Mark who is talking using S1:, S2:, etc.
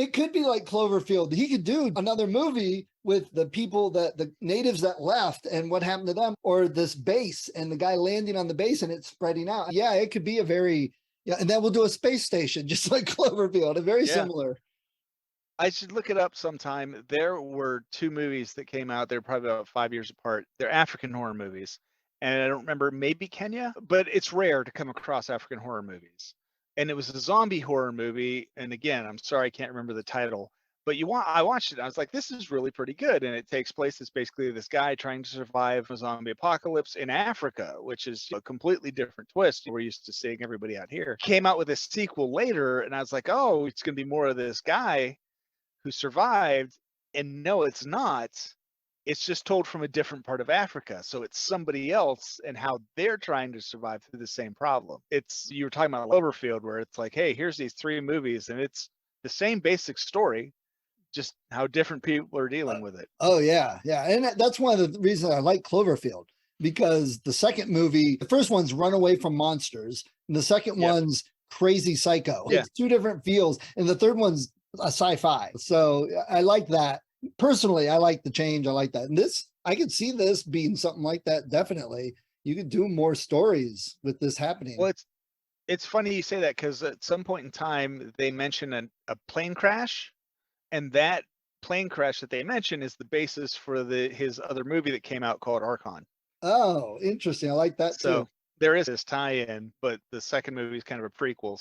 S1: It could be like Cloverfield. He could do another movie with the people that the natives that left and what happened to them, or this base and the guy landing on the base and it's spreading out. Yeah, it could be a very, yeah, and then we'll do a space station just like Cloverfield, a very
S2: Yeah.
S1: similar.
S2: I should look it up sometime. There were 2 movies that came out. They're probably about 5 years apart. They're African horror movies, and I don't remember, maybe Kenya, but it's rare to come across African horror movies. And it was a zombie horror movie, and again, I'm sorry I can't remember the title, but I watched it, and I was like, "This is really pretty good," and it takes place, it's basically this guy trying to survive a zombie apocalypse in Africa, which is a completely different twist. We're used to seeing everybody out here. Came out with a sequel later, and I was like, "Oh, it's gonna be more of this guy who survived," and no, it's not. It's just told from a different part of Africa. So it's somebody else and how they're trying to survive through the same problem. It's, you were talking about Cloverfield, where it's like, hey, here's these 3 movies, and it's the same basic story, just how different people are dealing with it.
S1: Oh yeah, yeah, and that's one of the reasons I like Cloverfield, because the second movie, the first one's run away from monsters, and the second
S2: Yep.
S1: one's crazy psycho.
S2: Yeah.
S1: It's 2 different feels, and the third one's a sci-fi. So I like that. Personally, I like the change. I like that. And this, I could see this being something like that. Definitely. You could do more stories with this happening.
S2: Well, it's funny you say that, because at some point in time they mention a plane crash, and that plane crash that they mention is the basis for his other movie that came out called Archon.
S1: Oh, interesting. I like that too.
S2: So there is this tie-in, but the second movie is kind of a prequel.